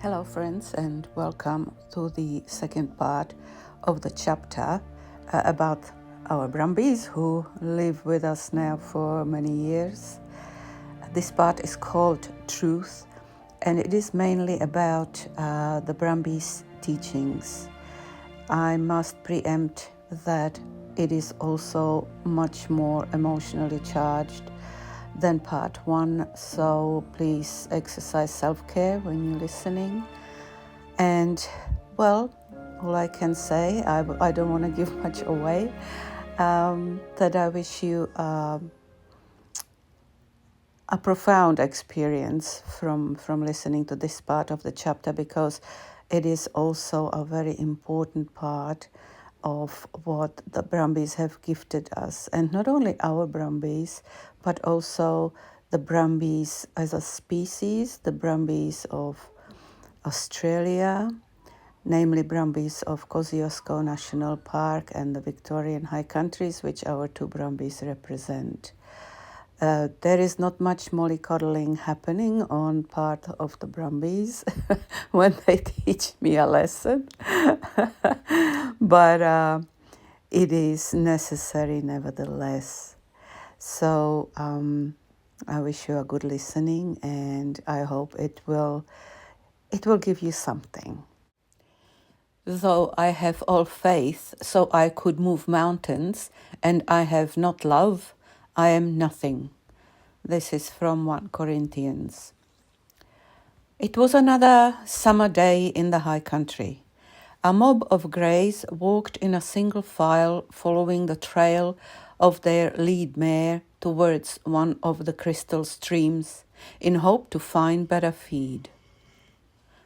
Hello, friends, and welcome to the second part of the chapter about our Brumbies who live with us now for many years. This part is called Truth, and it is mainly about the Brumbies' teachings. I must preempt that it is also much more emotionally charged than part one, so please exercise self-care when you're listening. And well, all I can say, I don't want to give much away, that I wish you a profound experience from listening to this part of the chapter, because it is also a very important part of what the Brumbies have gifted us. And not only our Brumbies, but also the Brumbies as a species, the Brumbies of Australia, namely Brumbies of Kosciuszko National Park and the Victorian High Countries, which our two Brumbies represent. There is not much mollycoddling happening on part of the Brumbies when they teach me a lesson, but it is necessary nevertheless. So I wish you a good listening, and I hope it will give you something. Though I have all faith, so I could move mountains, and I have not love, I am nothing. This is from 1 Corinthians. It was another summer day in the high country. A mob of greys walked in a single file, following the trail of their lead mare towards one of the crystal streams, in hope to find better feed.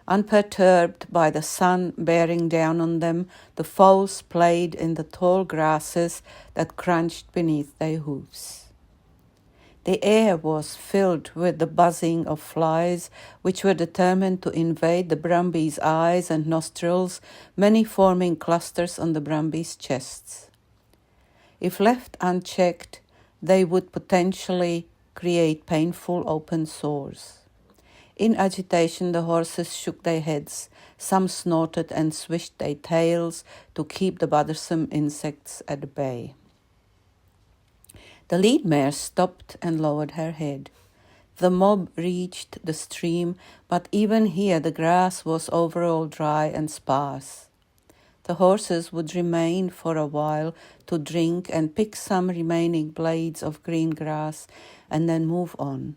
Unperturbed by the sun bearing down on them, the foals played in the tall grasses that crunched beneath their hoofs. The air was filled with the buzzing of flies, which were determined to invade the Brumbies' eyes and nostrils, many forming clusters on the Brumbies' chests. If left unchecked, they would potentially create painful open sores. In agitation, the horses shook their heads. Some snorted and swished their tails to keep the bothersome insects at bay. The lead mare stopped and lowered her head. The mob reached the stream, but even here the grass was overall dry and sparse. The horses would remain for a while to drink and pick some remaining blades of green grass and then move on.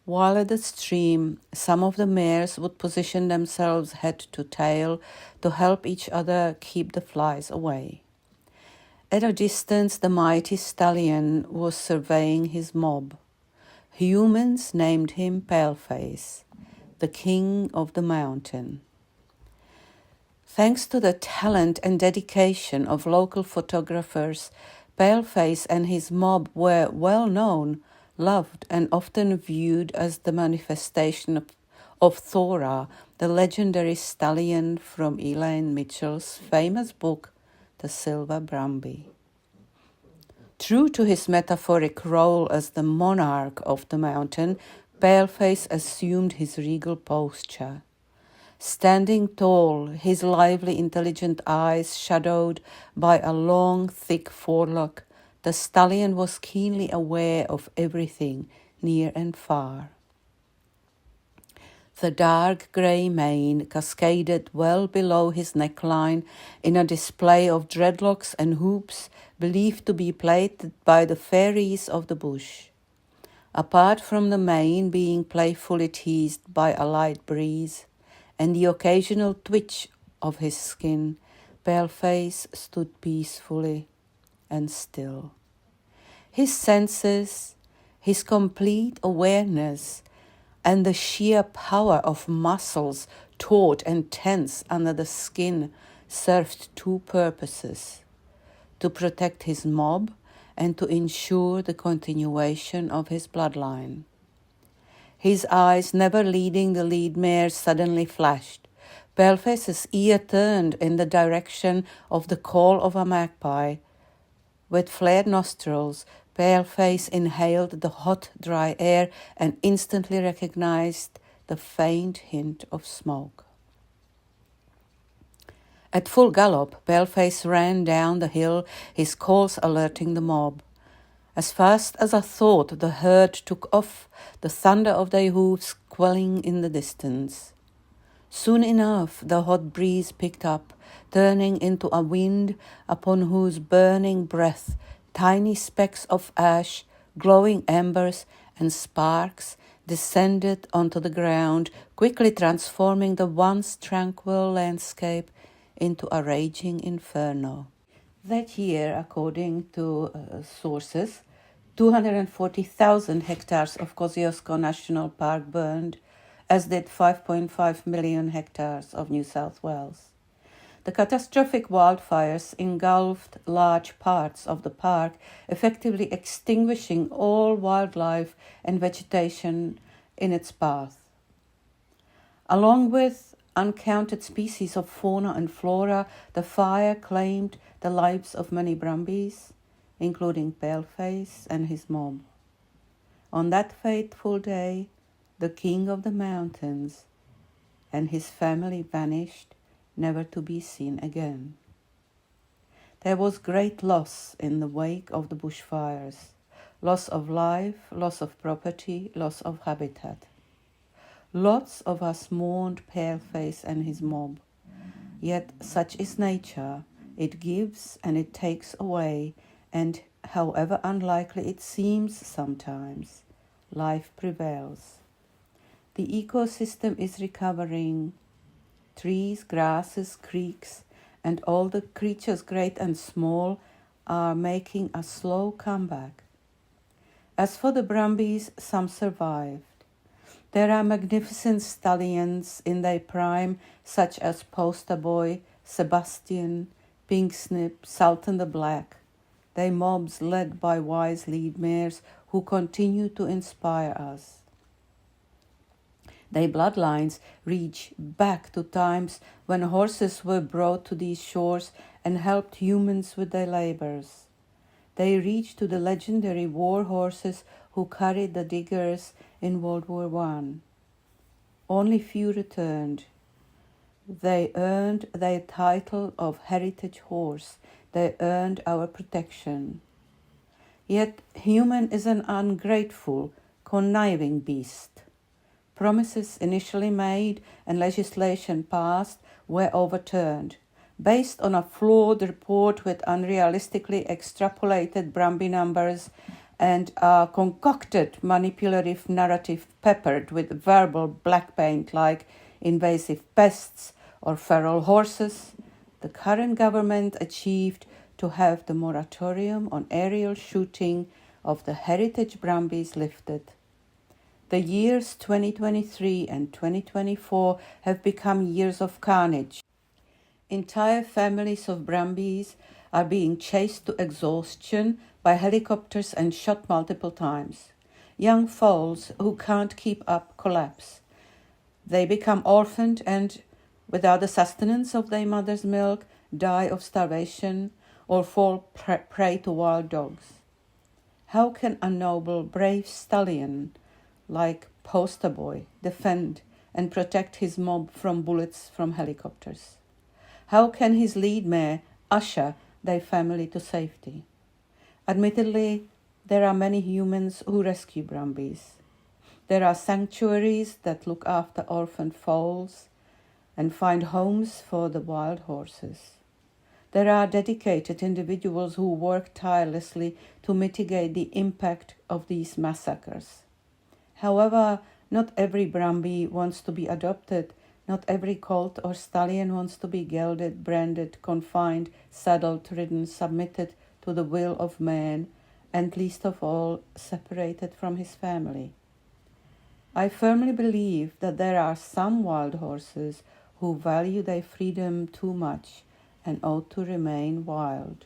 While at the stream, some of the mares would position themselves head to tail to help each other keep the flies away. At a distance, the mighty stallion was surveying his mob. Humans named him Paleface, the king of the mountain. Thanks to the talent and dedication of local photographers, Paleface and his mob were well known, loved, and often viewed as the manifestation of Thora, the legendary stallion from Elaine Mitchell's famous book, The Silver Brumby. True to his metaphoric role as the monarch of the mountain, Paleface assumed his regal posture. Standing tall, his lively, intelligent eyes shadowed by a long, thick forelock, the stallion was keenly aware of everything near and far. The dark grey mane cascaded well below his neckline in a display of dreadlocks and hoops believed to be plaited by the fairies of the bush. Apart from the mane being playfully teased by a light breeze and the occasional twitch of his skin, Paleface stood peacefully and still. His senses, his complete awareness, and the sheer power of muscles taut and tense under the skin served two purposes: to protect his mob and to ensure the continuation of his bloodline. His eyes, never leading the lead mare, suddenly flashed. Paleface's ear turned in the direction of the call of a magpie. With flared nostrils, Paleface inhaled the hot, dry air and instantly recognized the faint hint of smoke. At full gallop, Paleface ran down the hill, his calls alerting the mob. As fast as I thought, the herd took off, the thunder of their hoofs quelling in the distance. Soon enough, the hot breeze picked up, turning into a wind upon whose burning breath tiny specks of ash, glowing embers, and sparks descended onto the ground, quickly transforming the once tranquil landscape into a raging inferno. That year, according to sources, 240,000 hectares of Kosciuszko National Park burned, as did 5.5 million hectares of New South Wales. The catastrophic wildfires engulfed large parts of the park, effectively extinguishing all wildlife and vegetation in its path. Along with uncounted species of fauna and flora, the fire claimed the lives of many Brumbies, including Paleface and his mob. On that fateful day, the king of the mountains and his family vanished, never to be seen again. There was great loss in the wake of the bushfires, loss of life, loss of property, loss of habitat. Lots of us mourned Paleface and his mob, yet such is nature. It gives and it takes away, and however unlikely it seems sometimes, life prevails. The ecosystem is recovering. Trees, grasses, creeks, and all the creatures great and small are making a slow comeback. As for the Brumbies, some survived. There are magnificent stallions in their prime, such as Poster Boy, Sebastian, Pink Snip, Sultan the Black. They mobs led by wise lead mares who continue to inspire us. Their bloodlines reach back to times when horses were brought to these shores and helped humans with their labors. They reach to the legendary war horses who carried the diggers in World War I. Only few returned. They earned their title of heritage horse. They earned our protection. Yet human is an ungrateful, conniving beast. Promises initially made and legislation passed were overturned, based on a flawed report with unrealistically extrapolated Brumby numbers and a concocted manipulative narrative peppered with verbal black paint like invasive pests or feral horses. The current government achieved to have the moratorium on aerial shooting of the heritage Brumbies lifted. The years 2023 and 2024 have become years of carnage. Entire families of Brumbies are being chased to exhaustion by helicopters and shot multiple times. Young foals who can't keep up collapse. They become orphaned and, without the sustenance of their mother's milk, die of starvation or fall prey to wild dogs. How can a noble, brave stallion like Poster Boy defend and protect his mob from bullets from helicopters? How can his lead mare usher their family to safety? Admittedly, there are many humans who rescue Brumbies. There are sanctuaries that look after orphaned foals and find homes for the wild horses. There are dedicated individuals who work tirelessly to mitigate the impact of these massacres. However, not every Brumby wants to be adopted. Not every colt or stallion wants to be gelded, branded, confined, saddled, ridden, submitted to the will of man, and least of all, separated from his family. I firmly believe that there are some wild horses who value their freedom too much and ought to remain wild.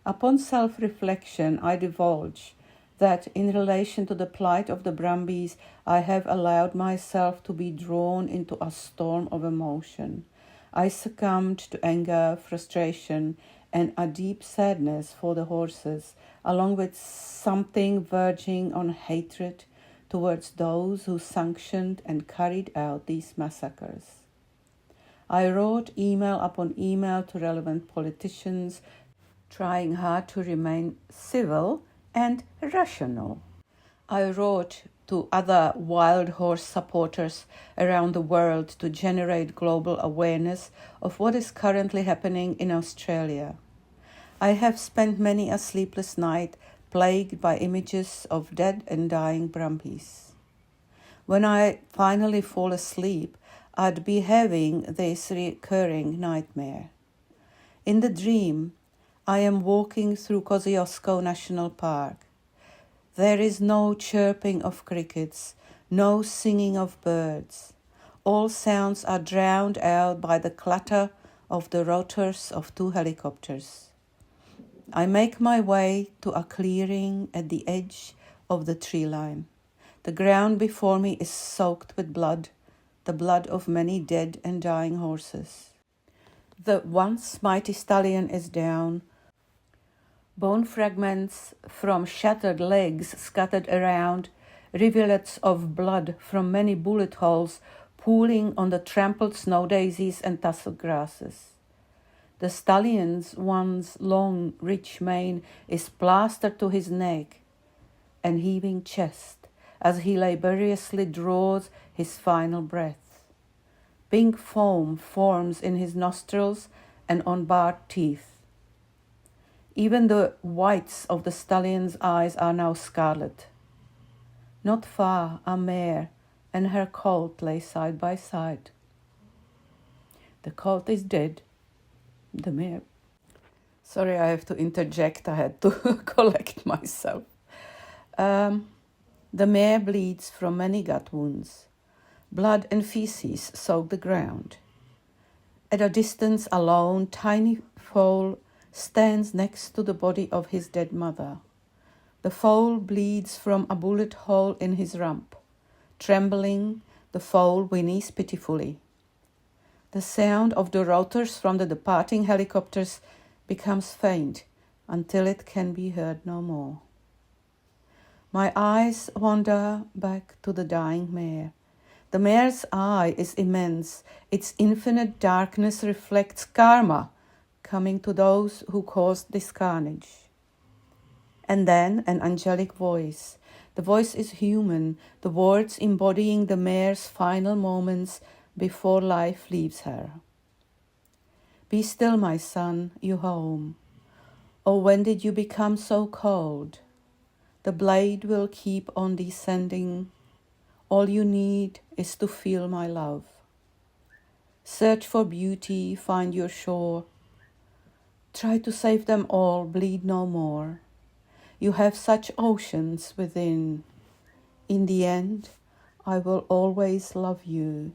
Upon self-reflection, I divulge that in relation to the plight of the Brumbies, I have allowed myself to be drawn into a storm of emotion. I succumbed to anger, frustration, and a deep sadness for the horses, along with something verging on hatred towards those who sanctioned and carried out these massacres. I wrote email upon email to relevant politicians, trying hard to remain civil and rational. I wrote to other wild horse supporters around the world to generate global awareness of what is currently happening in Australia. I have spent many a sleepless night plagued by images of dead and dying Brumbies. When I finally fall asleep, I'd be having this recurring nightmare. In the dream, I am walking through Kosciuszko National Park. There is no chirping of crickets, no singing of birds. All sounds are drowned out by the clatter of the rotors of 2 helicopters. I make my way to a clearing at the edge of the tree line. The ground before me is soaked with blood, the blood of many dead and dying horses. The once mighty stallion is down, bone fragments from shattered legs scattered around, rivulets of blood from many bullet holes pooling on the trampled snow daisies and tussock grasses. The stallion's once long, rich mane is plastered to his neck and heaving chest as he laboriously draws his final breath. Pink foam forms in his nostrils and on barred teeth. Even the whites of the stallion's eyes are now scarlet. Not far, a mare and her colt lay side by side. The colt is dead. The mare... Sorry, I have to interject. I had to collect myself. The mare bleeds from many gut wounds. Blood and feces soak the ground. At a distance, a lone, tiny foal stands next to the body of his dead mother. The foal bleeds from a bullet hole in his rump. Trembling, the foal whinnies pitifully. The sound of the rotors from the departing helicopters becomes faint until it can be heard no more. My eyes wander back to the dying mare. The mare's eye is immense. Its infinite darkness reflects karma coming to those who caused this carnage. And then an angelic voice. The voice is human, the words embodying the mare's final moments before life leaves her. Be still, my son, you home. Oh, when did you become so cold? The blade will keep on descending. All you need is to feel my love. Search for beauty, find your shore. Try to save them all, bleed no more. You have such oceans within. In the end, I will always love you.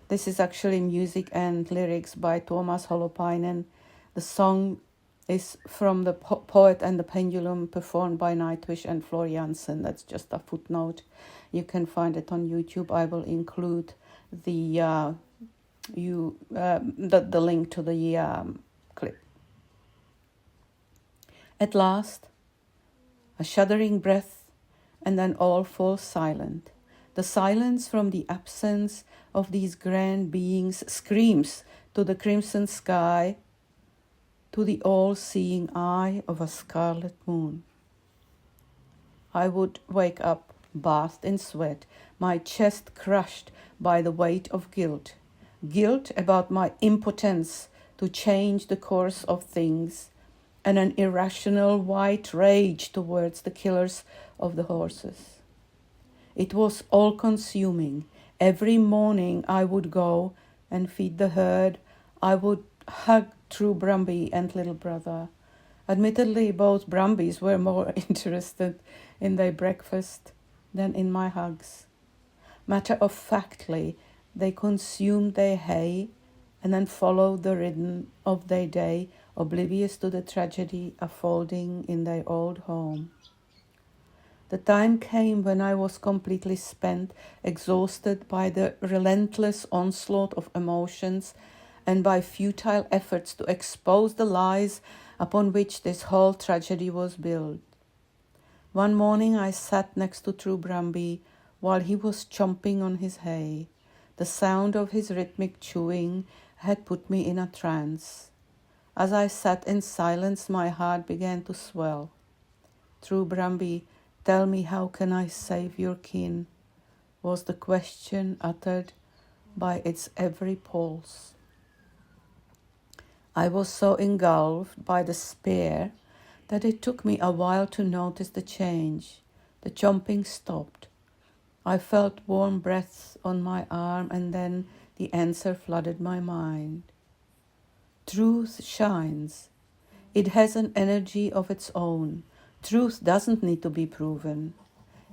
This is actually music and lyrics by Tuomas Holopainen. The song is from the Poet and the Pendulum, performed by Nightwish and Floor Jansen. That's just a footnote. You can find it on YouTube. I will include the link to the clip. At last, a shuddering breath, and then all falls silent. The silence from the absence of these grand beings screams to the crimson sky, to the all-seeing eye of a scarlet moon. I would wake up, bathed in sweat, my chest crushed by the weight of guilt. Guilt about my impotence to change the course of things, and an irrational white rage towards the killers of the horses. It was all-consuming. Every morning I would go and feed the herd. I would hug True Brumby and Little Brother. Admittedly, both Brumbies were more interested in their breakfast than in my hugs. Matter-of-factly, they consumed their hay and then followed the rhythm of their day, oblivious to the tragedy unfolding in their old home. The time came when I was completely spent, exhausted by the relentless onslaught of emotions and by futile efforts to expose the lies upon which this whole tragedy was built. One morning I sat next to True Brumby while he was chomping on his hay. The sound of his rhythmic chewing had put me in a trance. As I sat in silence, my heart began to swell. True Brumby, tell me, how can I save your kin? Was the question uttered by its every pulse. I was so engulfed by despair that it took me a while to notice the change. The chomping stopped. I felt warm breaths on my arm, and then the answer flooded my mind. Truth shines. It has an energy of its own. Truth doesn't need to be proven.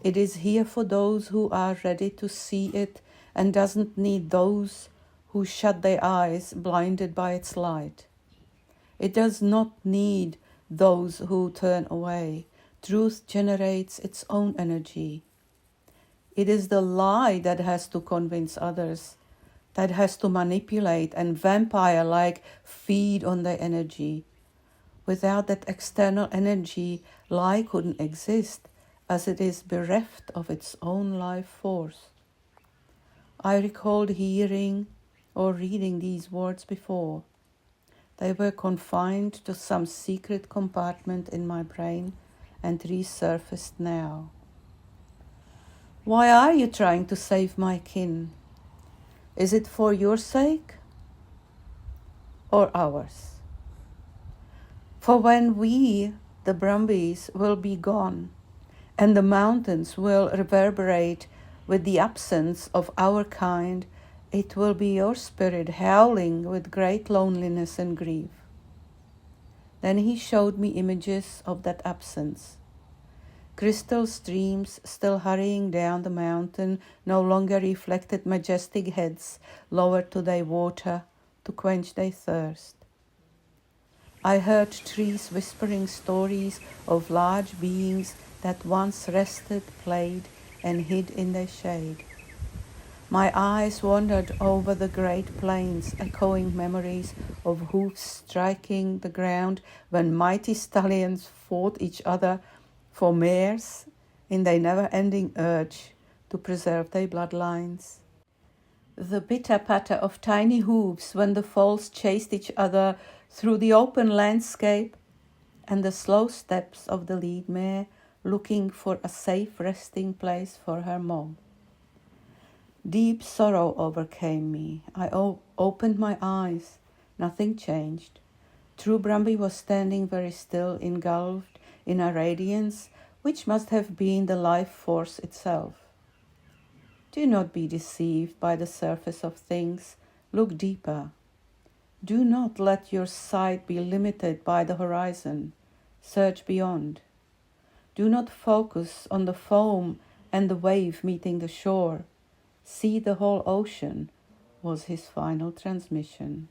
It is here for those who are ready to see it and doesn't need those who shut their eyes, blinded by its light. It does not need those who turn away. Truth generates its own energy. It is the lie that has to convince others, that has to manipulate and vampire-like feed on their energy. Without that external energy, lie couldn't exist, as it is bereft of its own life force. I recalled hearing or reading these words before. They were confined to some secret compartment in my brain and resurfaced now. Why are you trying to save my kin? Is it for your sake or ours? For when we, the Brumbies, will be gone, and the mountains will reverberate with the absence of our kind, it will be your spirit howling with great loneliness and grief. Then he showed me images of that absence. Crystal streams still hurrying down the mountain no longer reflected majestic heads lowered to their water to quench their thirst. I heard trees whispering stories of large beings that once rested, played, and hid in their shade. My eyes wandered over the great plains, echoing memories of hoofs striking the ground when mighty stallions fought each other for mares in their never-ending urge to preserve their bloodlines. The pitter-patter of tiny hooves when the foals chased each other through the open landscape, and the slow steps of the lead mare looking for a safe resting place for her mob. Deep sorrow overcame me. I opened my eyes. Nothing changed. True Brumby was standing very still, engulfed in a radiance which must have been the life force itself. Do not be deceived by the surface of things. Look deeper. Do not let your sight be limited by the horizon. Search beyond. Do not focus on the foam and the wave meeting the shore. See the whole ocean, was his final transmission.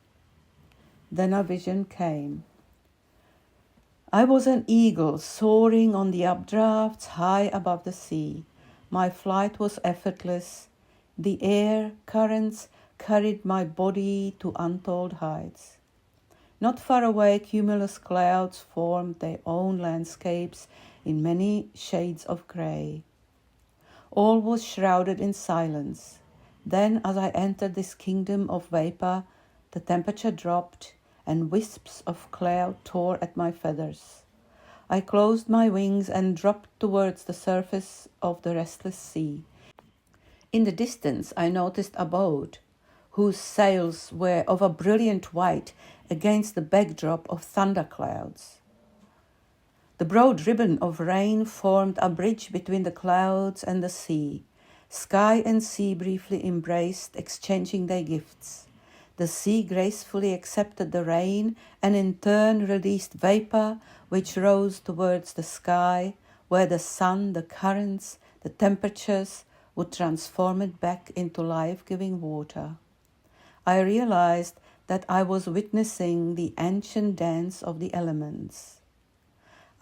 Then a vision came. I was an eagle soaring on the updrafts high above the sea. My flight was effortless. The air currents carried my body to untold heights. Not far away, cumulus clouds formed their own landscapes in many shades of grey. All was shrouded in silence. Then, as I entered this kingdom of vapour, the temperature dropped, and wisps of cloud tore at my feathers. I closed my wings and dropped towards the surface of the restless sea. In the distance I noticed a boat, whose sails were of a brilliant white against the backdrop of thunderclouds. The broad ribbon of rain formed a bridge between the clouds and the sea. Sky and sea briefly embraced, exchanging their gifts. The sea gracefully accepted the rain and in turn released vapor which rose towards the sky, where the sun, the currents, the temperatures would transform it back into life-giving water. I realized that I was witnessing the ancient dance of the elements.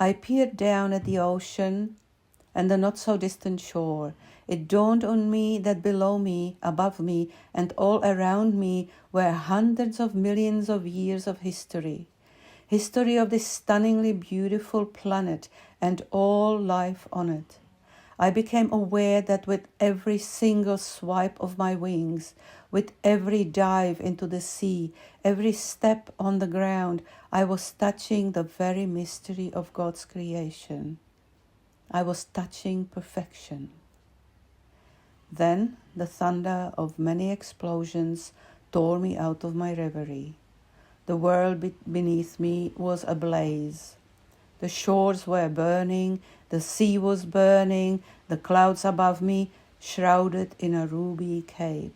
I peered down at the ocean and the not-so-distant shore. It dawned on me that below me, above me, and all around me were hundreds of millions of years of history. History of this stunningly beautiful planet and all life on it. I became aware that with every single swipe of my wings, with every dive into the sea, every step on the ground, I was touching the very mystery of God's creation. I was touching perfection. Then the thunder of many explosions tore me out of my reverie. The world beneath me was ablaze. The shores were burning, the sea was burning, the clouds above me shrouded in a ruby cape.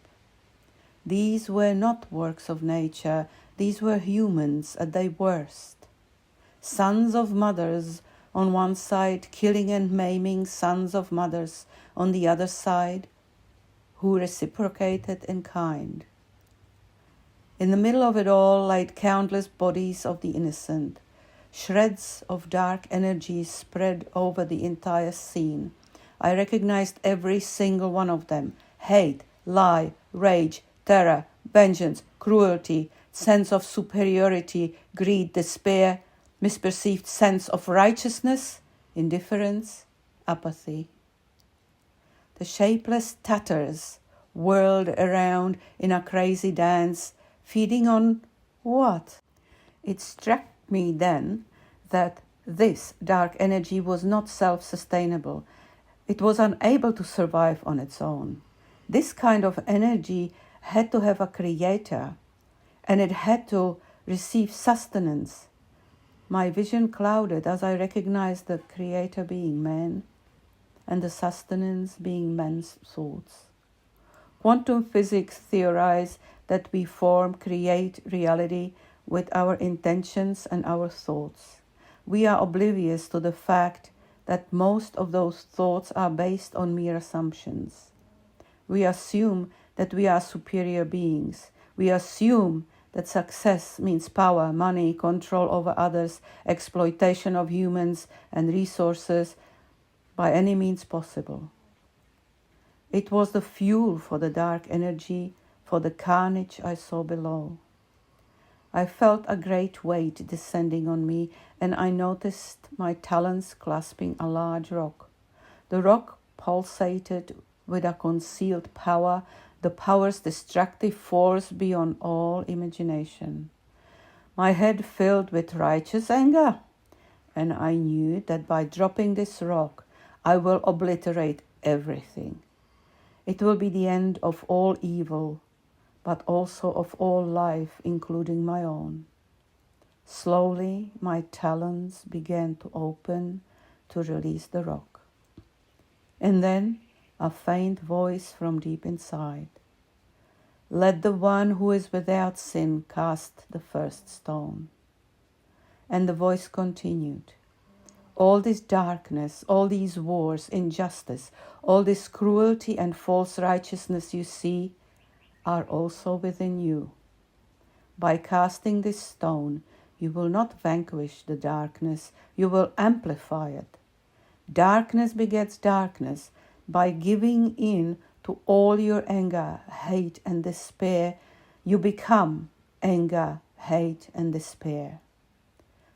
These were not works of nature, these were humans at their worst. Sons of mothers on one side, killing and maiming sons of mothers on the other side, who reciprocated in kind. In the middle of it all laid countless bodies of the innocent. Shreds of dark energy spread over the entire scene. I recognized every single one of them. Hate, lie, rage, terror, vengeance, cruelty, sense of superiority, greed, despair, misperceived sense of righteousness, indifference, apathy. The shapeless tatters whirled around in a crazy dance, feeding on what? It struck me then that this dark energy was not self-sustainable. It was unable to survive on its own. This kind of energy had to have a creator, and it had to receive sustenance. My vision clouded as I recognized the creator being man, and the sustenance being man's thoughts. Quantum physics theorize that we create reality with our intentions and our thoughts. We are oblivious to the fact that most of those thoughts are based on mere assumptions. We assume that we are superior beings. We assume that success means power, money, control over others, exploitation of humans and resources by any means possible. It was the fuel for the dark energy, for the carnage I saw below. I felt a great weight descending on me, and I noticed my talons clasping a large rock. The rock pulsated with a concealed power, the power's destructive force beyond all imagination. My head filled with righteous anger, and I knew that by dropping this rock, I will obliterate everything. It will be the end of all evil, but also of all life, including my own. Slowly, my talons began to open to release the rock. And then a faint voice from deep inside. Let the one who is without sin cast the first stone. And the voice continued. All this darkness, all these wars, injustice, all this cruelty and false righteousness you see are also within you. By casting this stone, you will not vanquish the darkness, you will amplify it. Darkness begets darkness. By giving in to all your anger, hate, and despair, you become anger, hate, and despair.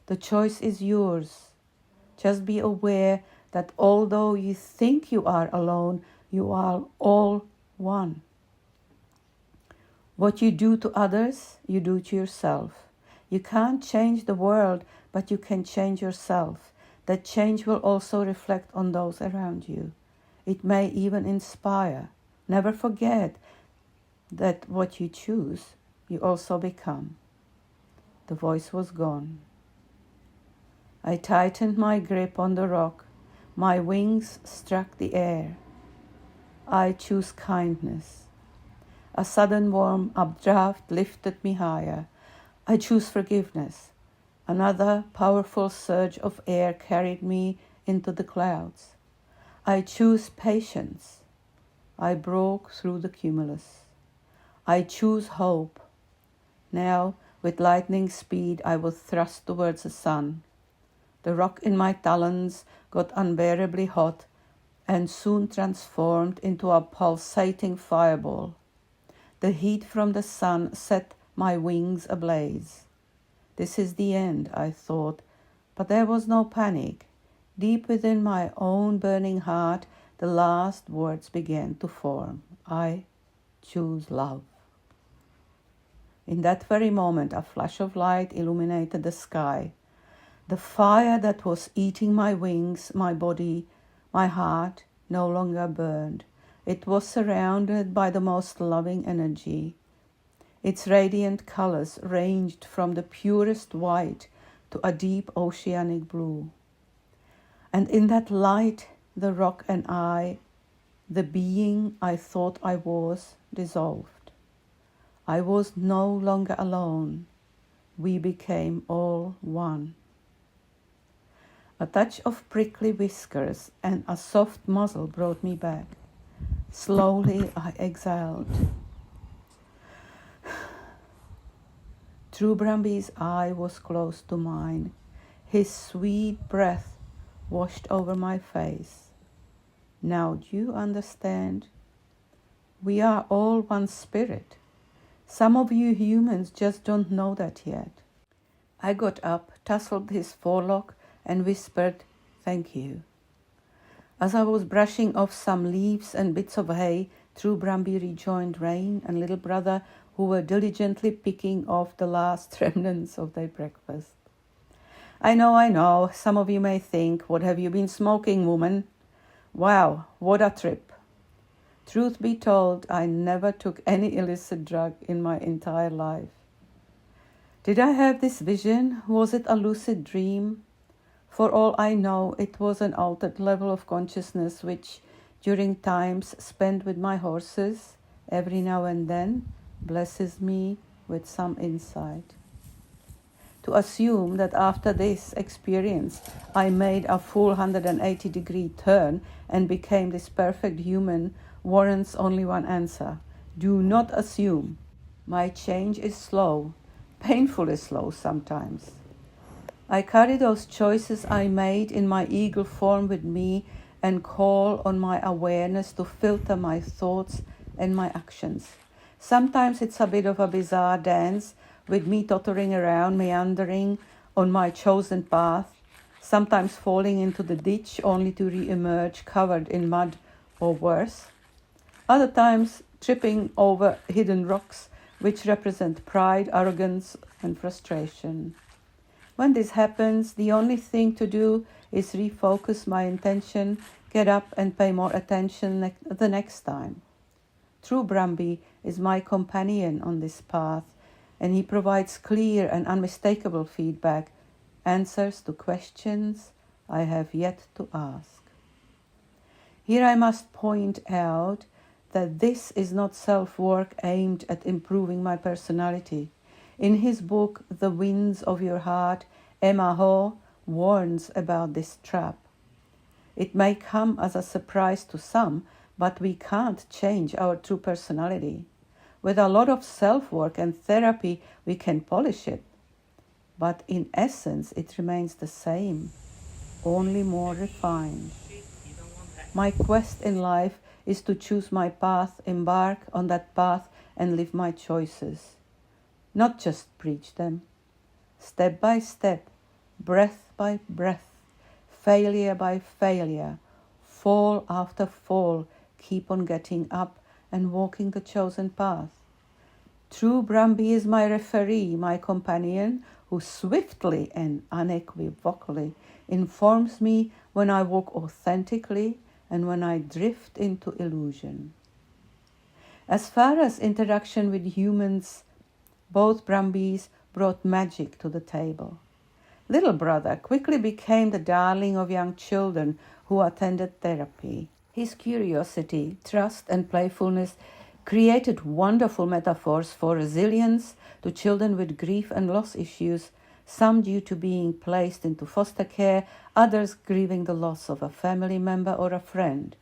The choice is yours. Just be aware that although you think you are alone, you are all one. What you do to others, you do to yourself. You can't change the world, but you can change yourself. That change will also reflect on those around you. It may even inspire. Never forget that what you choose, you also become. The voice was gone. I tightened my grip on the rock. My wings struck the air. I choose kindness. A sudden warm updraft lifted me higher. I choose forgiveness. Another powerful surge of air carried me into the clouds. I choose patience. I broke through the cumulus. I choose hope. Now, with lightning speed, I was thrust towards the sun. The rock in my talons got unbearably hot and soon transformed into a pulsating fireball. The heat from the sun set my wings ablaze. This is the end, I thought, but there was no panic. Deep within my own burning heart, the last words began to form. I choose love. In that very moment, a flash of light illuminated the sky. The fire that was eating my wings, my body, my heart, no longer burned. It was surrounded by the most loving energy. Its radiant colors ranged from the purest white to a deep oceanic blue. And in that light, the rock and I, the being I thought I was, dissolved. I was no longer alone. We became all one. A touch of prickly whiskers and a soft muzzle brought me back. Slowly I exhaled. True Brumby's eye was close to mine. His sweet breath washed over my face. Now do you understand? We are all one spirit. Some of you humans just don't know that yet. I got up, tousled his forelock, and whispered, "Thank you." As I was brushing off some leaves and bits of hay, True Brumby rejoined Rain and little brother, who were diligently picking off the last remnants of their breakfast. I know, some of you may think, "What have you been smoking, woman?" Wow, what a trip. Truth be told, I never took any illicit drug in my entire life. Did I have this vision? Was it a lucid dream? For all I know, it was an altered level of consciousness which, during times spent with my horses, every now and then blesses me with some insight. To assume that after this experience I made a full 180-degree turn and became this perfect human warrants only one answer. Do not assume. My change is slow, painfully slow sometimes. I carry those choices I made in my eagle form with me and call on my awareness to filter my thoughts and my actions. Sometimes it's a bit of a bizarre dance with me tottering around, meandering on my chosen path, sometimes falling into the ditch only to re-emerge covered in mud or worse. Other times tripping over hidden rocks which represent pride, arrogance, and frustration. When this happens, the only thing to do is refocus my intention, get up and pay more attention the next time. True Brumby is my companion on this path, and he provides clear and unmistakable feedback, answers to questions I have yet to ask. Here I must point out that this is not self-work aimed at improving my personality. In his book, The Winds of Your Heart, Emma Ho warns about this trap. It may come as a surprise to some, but we can't change our true personality. With a lot of self-work and therapy, we can polish it. But in essence, it remains the same, only more refined. My quest in life is to choose my path, embark on that path, and live my choices. Not just preach them. Step by step, breath by breath, failure by failure, fall after fall, keep on getting up and walking the chosen path. True Brumby is my referee, my companion, who swiftly and unequivocally informs me when I walk authentically and when I drift into illusion. As far as interaction with humans, both Brumbies brought magic to the table. Little brother quickly became the darling of young children who attended therapy. His curiosity, trust, and playfulness created wonderful metaphors for resilience to children with grief and loss issues, some due to being placed into foster care, others grieving the loss of a family member or a friend.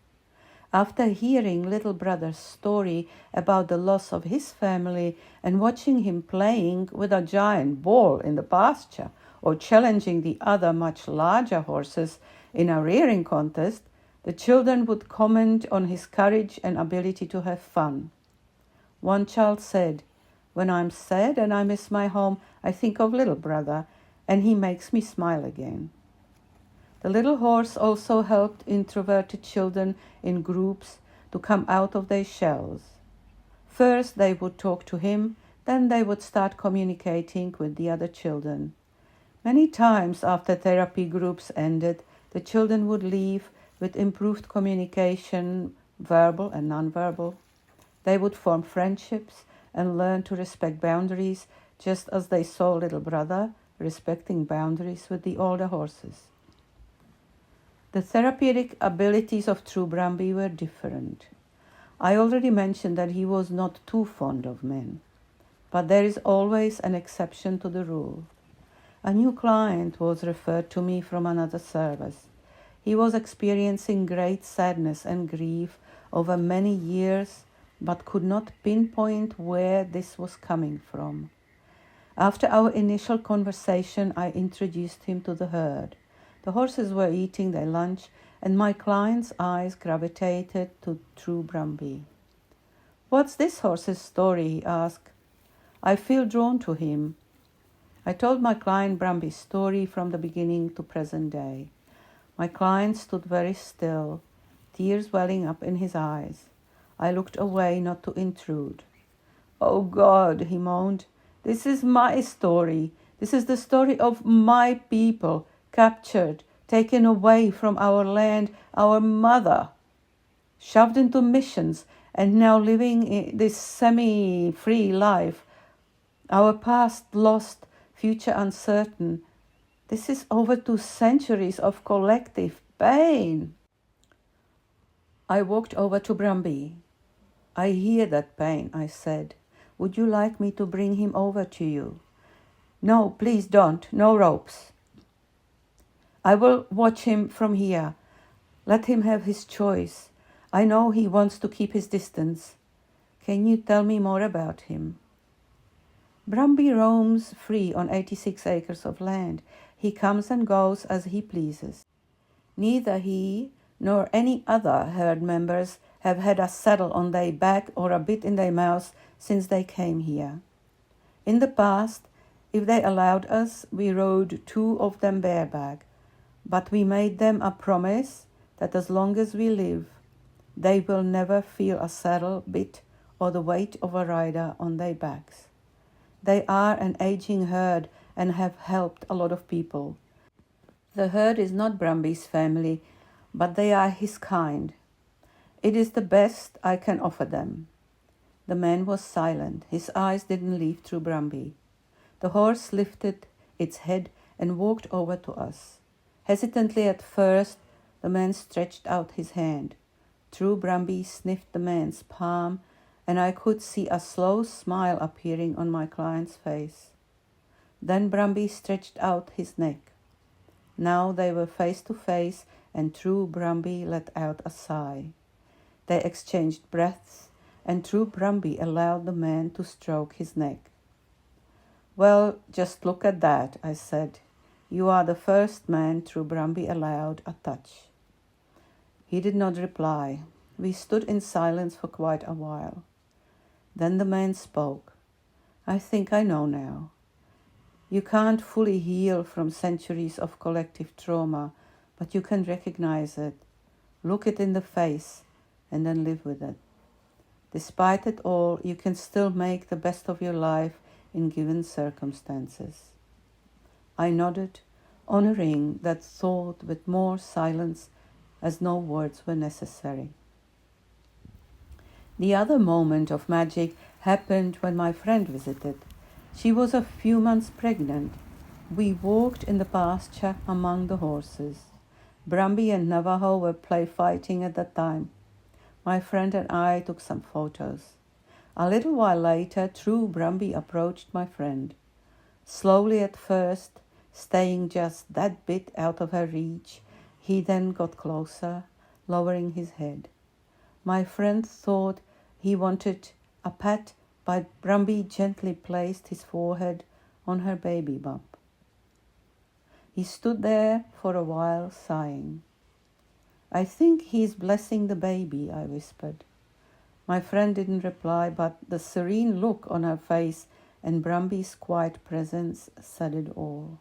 After hearing little brother's story about the loss of his family and watching him playing with a giant bull in the pasture or challenging the other much larger horses in a rearing contest, the children would comment on his courage and ability to have fun. One child said, "When I'm sad and I miss my home, I think of little brother, and he makes me smile again." The little horse also helped introverted children in groups to come out of their shells. First they would talk to him, then they would start communicating with the other children. Many times after therapy groups ended, the children would leave with improved communication, verbal and nonverbal. They would form friendships and learn to respect boundaries, just as they saw little brother respecting boundaries with the older horses. The therapeutic abilities of true Brumby were different. I already mentioned that he was not too fond of men, but there is always an exception to the rule. A new client was referred to me from another service. He was experiencing great sadness and grief over many years, but could not pinpoint where this was coming from. After our initial conversation, I introduced him to the herd. The horses were eating their lunch, and my client's eyes gravitated to True Brumby. "What's this horse's story?" he asked. "I feel drawn to him." I told my client Brumby's story from the beginning to present day. My client stood very still, tears welling up in his eyes. I looked away not to intrude. "Oh God," he moaned, "this is my story. This is the story of my people, captured, taken away from our land, our mother, shoved into missions, and now living in this semi-free life. Our past lost, future uncertain. This is over 2 centuries of collective pain." I walked over to Brumby. "I hear that pain," I said. "Would you like me to bring him over to you?" "No, please don't. No ropes." "I will watch him from here. Let him have his choice. I know he wants to keep his distance. Can you tell me more about him?" "Brumby roams free on 86 acres of land. He comes and goes as he pleases. Neither he nor any other herd members have had a saddle on their back or a bit in their mouths since they came here. In the past, if they allowed us, we rode 2 of them bareback, but we made them a promise that as long as we live, they will never feel a saddle, bit, or the weight of a rider on their backs. They are an aging herd and have helped a lot of people. The herd is not Brumby's family, but they are his kind. It is the best I can offer them." The man was silent. His eyes didn't leave True Brumby. The horse lifted its head and walked over to us. Hesitantly at first, the man stretched out his hand. True Brumby sniffed the man's palm, and I could see a slow smile appearing on my client's face. Then Brumby stretched out his neck. Now they were face to face, and True Brumby let out a sigh. They exchanged breaths, and True Brumby allowed the man to stroke his neck. "Well, just look at that," I said. "You are the first man True Brumby allowed a touch." He did not reply. We stood in silence for quite a while. Then the man spoke. "I think I know now. You can't fully heal from centuries of collective trauma, but you can recognize it, look it in the face, and then live with it. Despite it all, you can still make the best of your life in given circumstances." I nodded, honoring that thought with more silence, as no words were necessary. The other moment of magic happened when my friend visited. She was a few months pregnant. We walked in the pasture among the horses. Brumby and Navajo were play fighting at that time. My friend and I took some photos. A little while later, True Brumby approached my friend. Slowly at first, staying just that bit out of her reach, he then got closer, lowering his head. My friend thought he wanted a pat, but Brumby gently placed his forehead on her baby bump. He stood there for a while, sighing. "I think he's blessing the baby," I whispered. My friend didn't reply, but the serene look on her face and Brumby's quiet presence said it all.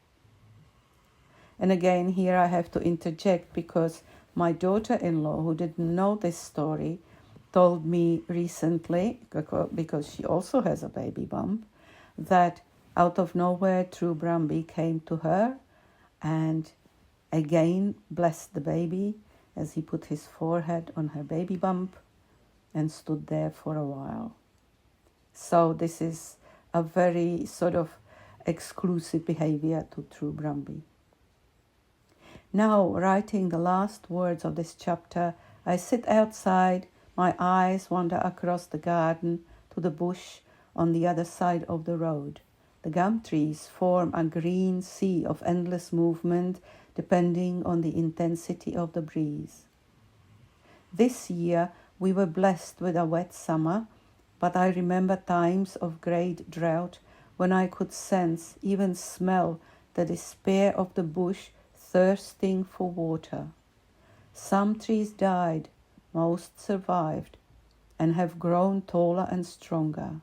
And again, here I have to interject because my daughter-in-law, who didn't know this story, told me recently, because she also has a baby bump, that out of nowhere True Brumby came to her and again blessed the baby as he put his forehead on her baby bump and stood there for a while. So this is a very sort of exclusive behavior to True Brumby. Now, writing the last words of this chapter, I sit outside, my eyes wander across the garden to the bush on the other side of the road. The gum trees form a green sea of endless movement depending on the intensity of the breeze. This year we were blessed with a wet summer, but I remember times of great drought when I could sense, even smell, the despair of the bush thirsting for water. Some trees died, most survived, and have grown taller and stronger.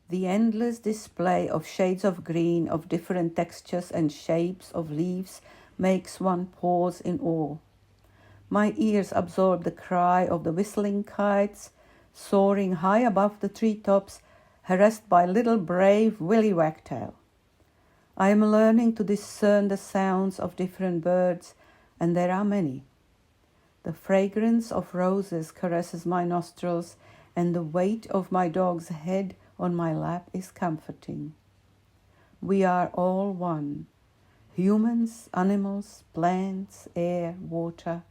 The endless display of shades of green, of different textures and shapes of leaves, makes one pause in awe. My ears absorb the cry of the whistling kites, soaring high above the treetops, harassed by little brave Willy Wagtail. I am learning to discern the sounds of different birds, and there are many. The fragrance of roses caresses my nostrils, and the weight of my dog's head on my lap is comforting. We are all one. Humans, animals, plants, air, water,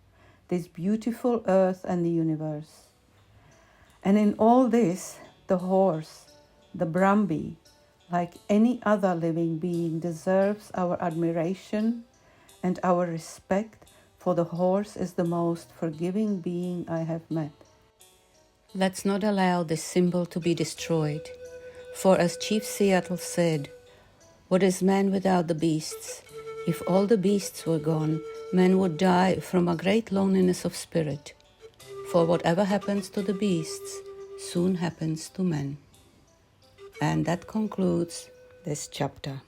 this beautiful earth and the universe. And in all this, the horse, the Brumby, like any other living being, deserves our admiration and our respect, for the horse is the most forgiving being I have met. Let's not allow this symbol to be destroyed, for as Chief Seattle said, "What is man without the beasts? If all the beasts were gone, men would die from a great loneliness of spirit. For whatever happens to the beasts soon happens to men." And that concludes this chapter.